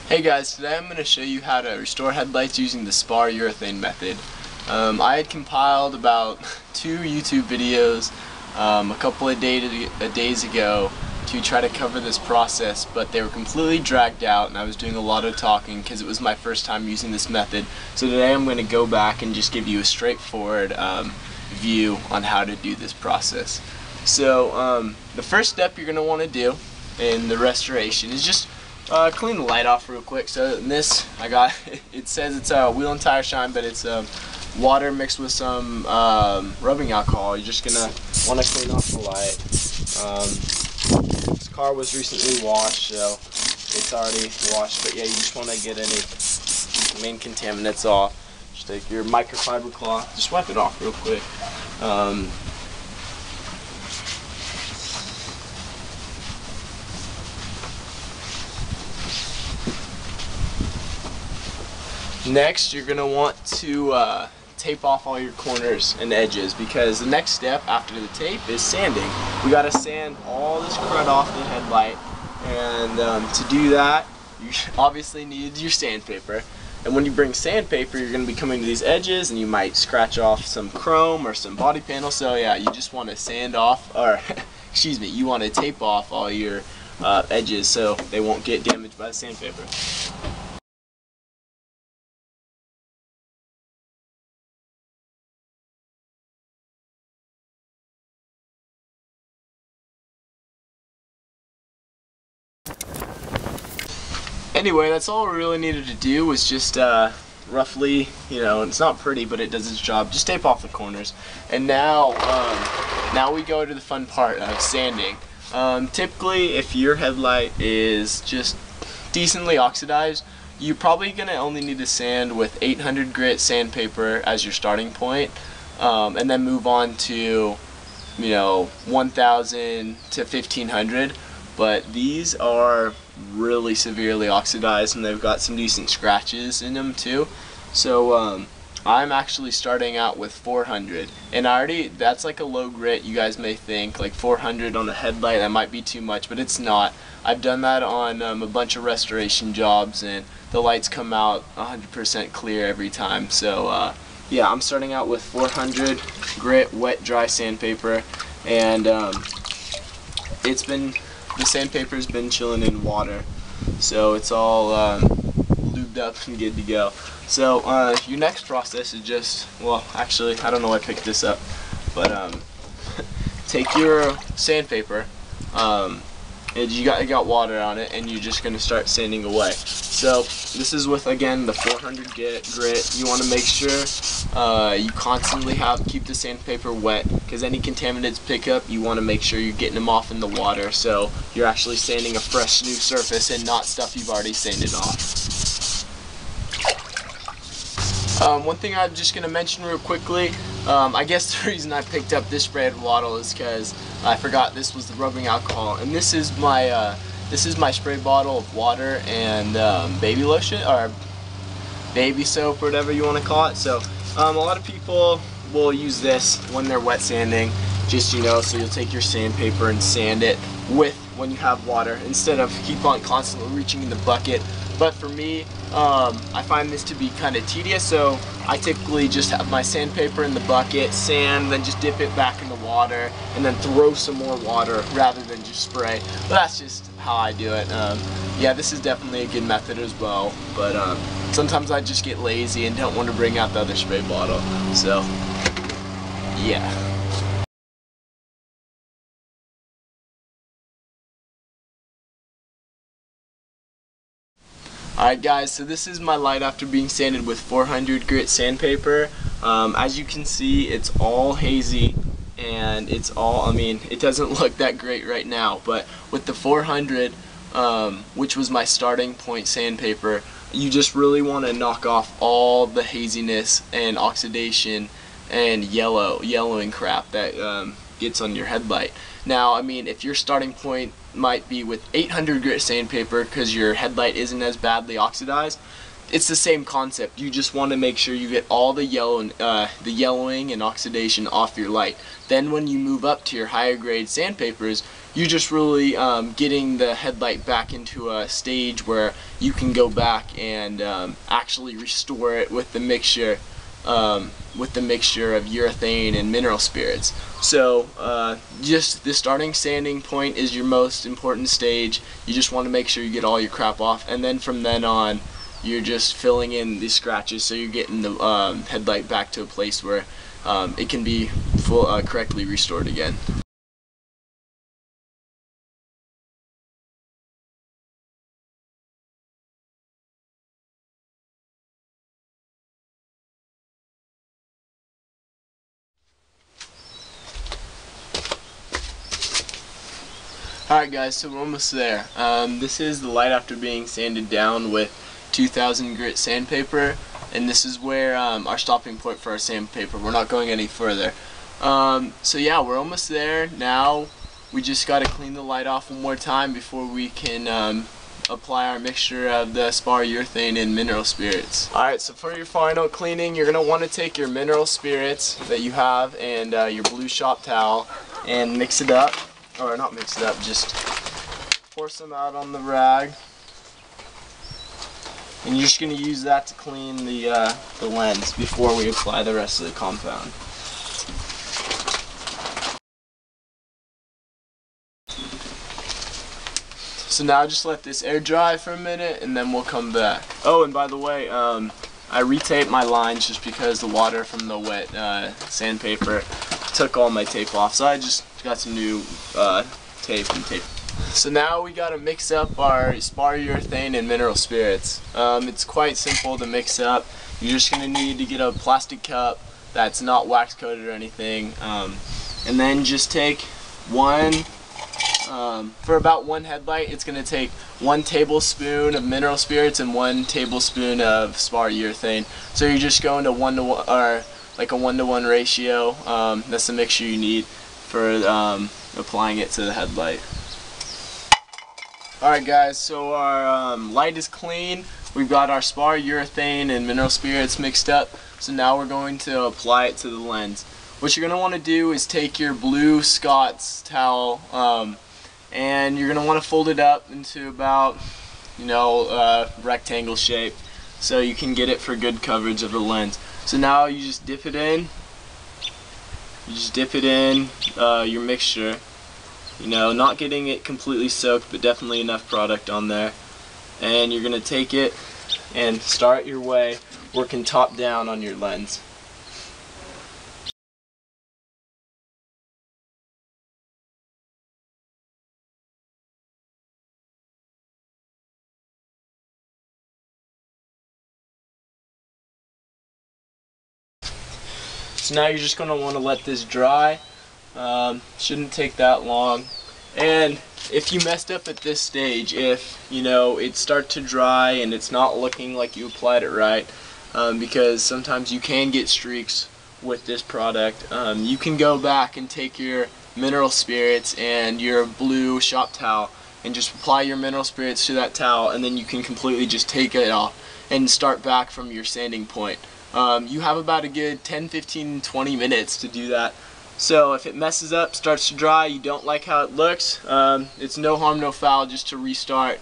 Hey guys, today I'm going to show you how to restore headlights using the Spar Urethane Method. I had compiled about 2 YouTube videos a couple of days ago to try to cover this process, but they were completely dragged out and I was doing a lot of talking because it was my first time using this method. So today I'm going to go back and just give you a straightforward view on how to do this process. So the first step you're going to want to do in the restoration is just clean the light off real quick. So in this, I got, it says it's wheel and tire shine, but it's water mixed with some rubbing alcohol. You're just gonna want to clean off the light. This car was recently washed, so it's already washed. But yeah, you just want to get any main contaminants off. Just take your microfiber cloth, just wipe it off real quick. Next, you're going to want to tape off all your corners and edges, because the next step after the tape is sanding. We got to sand all this crud off the headlight, and to do that, you obviously need your sandpaper. And when you bring sandpaper, you're going to be coming to these edges, and you might scratch off some chrome or some body panel. So yeah, you just want to sand off, or excuse me, you want to tape off all your edges so they won't get damaged by the sandpaper. Anyway, that's all we really needed to do was just roughly, you know, it's not pretty, but it does its job. Just tape off the corners. And now, now we go to the fun part of sanding. Typically, if your headlight is just decently oxidized, you're probably going to only need to sand with 800 grit sandpaper as your starting point, and then move on to, you know, 1000 to 1500. But these are really severely oxidized, and they've got some decent scratches in them too. So I'm actually starting out with 400, and that's like a low grit. You guys may think like 400 on a headlight, that might be too much, but it's not. I've done that on a bunch of restoration jobs, and the lights come out 100% clear every time. So yeah, I'm starting out with 400 grit wet dry sandpaper, and the sandpaper's been chilling in water, so it's all lubed up and good to go. So your next process is just, well, actually, I don't know why I picked this up, but take your sandpaper, and you got water on it, and you're just going to start sanding away. So this is with, again, the 400 grit. You want to make sure you constantly keep the sandpaper wet, because any contaminants pick up, you want to make sure you're getting them off in the water, so you're actually sanding a fresh new surface and not stuff you've already sanded off. One thing I'm just going to mention real quickly, I guess the reason I picked up this spray bottle is because I forgot this was the rubbing alcohol, and this is my spray bottle of water and baby lotion, or baby soap, or whatever you want to call it. So a lot of people will use this when they're wet sanding, just, you know, so you'll take your sandpaper and sand it with when you have water, instead of keep on constantly reaching in the bucket. But for me, I find this to be kind of tedious, so I typically just have my sandpaper in the bucket, sand, then just dip it back in the water, and then throw some more water rather than just spray. But that's just how I do it. Yeah, this is definitely a good method as well, but sometimes I just get lazy and don't want to bring out the other spray bottle. So, yeah. Alright guys, so this is my light after being sanded with 400 grit sandpaper. As you can see, it's all hazy, and it's all, I mean, it doesn't look that great right now, but with the 400, which was my starting point sandpaper, you just really want to knock off all the haziness and oxidation and yellowing crap that gets on your headlight. Now, I mean, if your starting point might be with 800 grit sandpaper because your headlight isn't as badly oxidized, it's the same concept. You just want to make sure you get all the yellowing and oxidation off your light. Then when you move up to your higher grade sandpapers, you're just really getting the headlight back into a stage where you can go back and actually restore it with the mixture of urethane and mineral spirits. So just the starting sanding point is your most important stage. You just want to make sure you get all your crap off, and then from then on you're just filling in the scratches, so you're getting the headlight back to a place where it can be correctly restored again. Alright guys, so we're almost there. This is the light after being sanded down with 2000 grit sandpaper, and this is where our stopping point for our sandpaper. We're not going any further. So yeah, we're almost there. Now we just got to clean the light off one more time before we can apply our mixture of the Spar Urethane and mineral spirits. Alright, so for your final cleaning, you're going to want to take your mineral spirits that you have and your blue shop towel and mix it up. Or not mix it up, just pour some out on the rag. And you're just going to use that to clean the lens before we apply the rest of the compound. So now just let this air dry for a minute and then we'll come back. Oh, and by the way, I retaped my lines just because the water from the wet sandpaper took all my tape off. So I just got some new tape and tape. So now we gotta mix up our Spar Urethane and mineral spirits. It's quite simple to mix up. You're just gonna need to get a plastic cup that's not wax coated or anything, and then just take one. For about one headlight, it's going to take 1 tablespoon of mineral spirits and 1 tablespoon of Spar Urethane. So you're just going to 1-to-1, or like a 1-to-1 ratio. That's the mixture you need for applying it to the headlight. Alright guys, so our light is clean. We've got our Spar Urethane and mineral spirits mixed up. So now we're going to apply it to the lens. What you're going to want to do is take your blue Scott's towel, and you're going to want to fold it up into about, rectangle shape so you can get it for good coverage of the lens. So now you just dip it in. Your mixture. Not getting it completely soaked, but definitely enough product on there. And you're going to take it and start your way working top down on your lens. So now you're just going to want to let this dry. Shouldn't take that long. And if you messed up at this stage, if it starts to dry and it's not looking like you applied it right, because sometimes you can get streaks with this product, you can go back and take your mineral spirits and your blue shop towel and just apply your mineral spirits to that towel, and then you can completely just take it off and start back from your sanding point. You have about a good 10, 15, 20 minutes to do that. So if it messes up, starts to dry, you don't like how it looks, it's no harm, no foul just to restart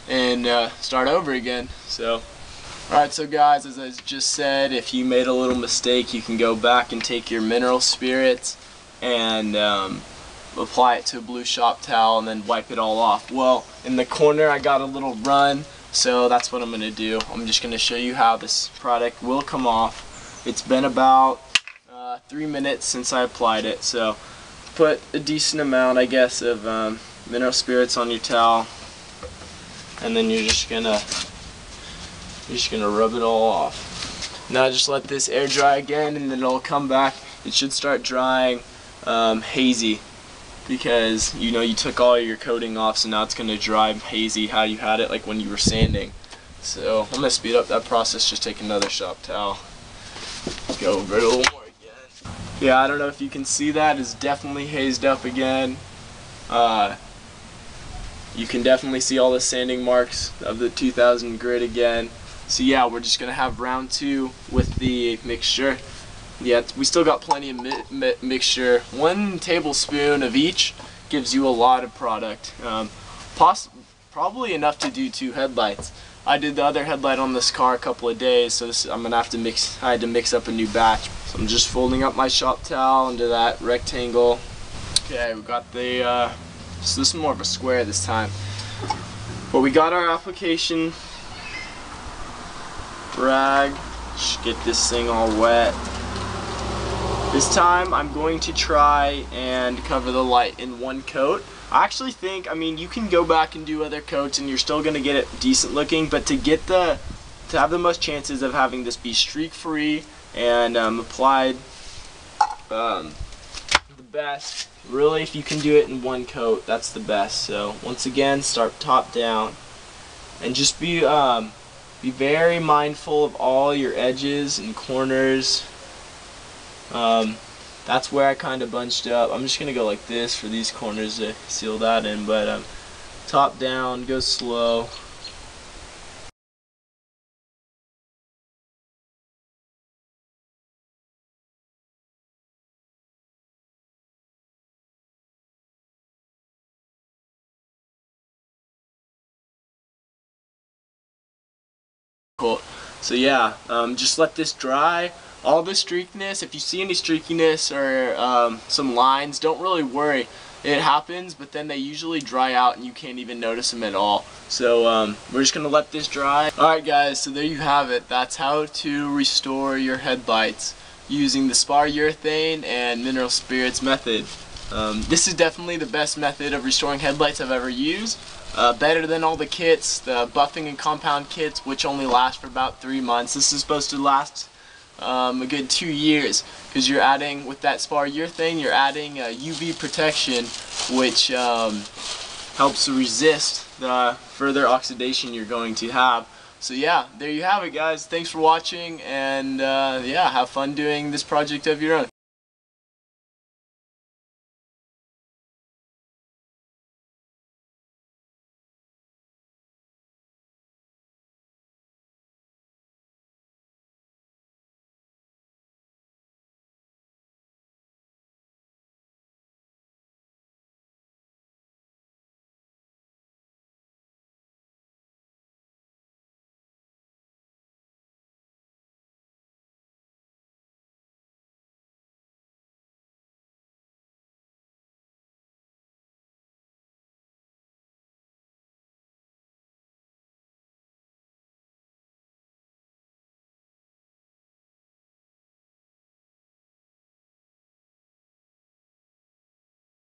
and start over again. So, alright, so guys, as I just said, if you made a little mistake, you can go back and take your mineral spirits and apply it to a blue shop towel and then wipe it all off. Well, in the corner I got a little run, so that's what I'm going to do. I'm just going to show you how this product will come off. It's been about 3 minutes since I applied it, so put a decent amount, I guess, of mineral spirits on your towel, and then you're just gonna rub it all off. Now just let this air dry again, and then it'll come back. It should start drying hazy, because you took all your coating off, so now it's gonna dry hazy how you had it, like when you were sanding. So I'm gonna speed up that process. Just take another shop towel, go over it a little more. Yeah, I don't know if you can see that. It's definitely hazed up again. You can definitely see all the sanding marks of the 2000 grit again. So yeah, we're just going to have round 2 with the mixture. Yeah, we still got plenty of mixture. 1 tablespoon of each, gives you a lot of product. Probably enough to do 2 headlights. I did the other headlight on this car a couple of days, so I'm gonna have to mix. I had to mix up a new batch. So I'm just folding up my shop towel into that rectangle. Okay, we got the. So this is more of a square this time. But we got our application rag. Just get this thing all wet. This time I'm going to try and cover the light in 1 coat. I actually think, I mean, you can go back and do other coats and you're still gonna get it decent looking, but to have the most chances of having this be streak free and applied the best, really, if you can do it in 1 coat, that's the best. So once again, start top down and just be very mindful of all your edges and corners. That's where I kind of bunched up. I'm just gonna go like this for these corners to seal that in, but top down, go slow. Cool. So yeah, just let this dry. All the streakiness, if you see any streakiness or some lines, don't really worry. It happens, but then they usually dry out and you can't even notice them at all. So we're just gonna let this dry. Alright guys, so there you have it. That's how to restore your headlights using the Spar Urethane and Mineral Spirits method. This is definitely the best method of restoring headlights I've ever used. Better than all the kits, the buffing and compound kits, which only last for about 3 months. This is supposed to last a good 2 years, because you're adding, with that Spar Urethane, you're adding UV protection, which helps resist the further oxidation you're going to have. So yeah, there you have it guys. Thanks for watching, and yeah, have fun doing this project of your own.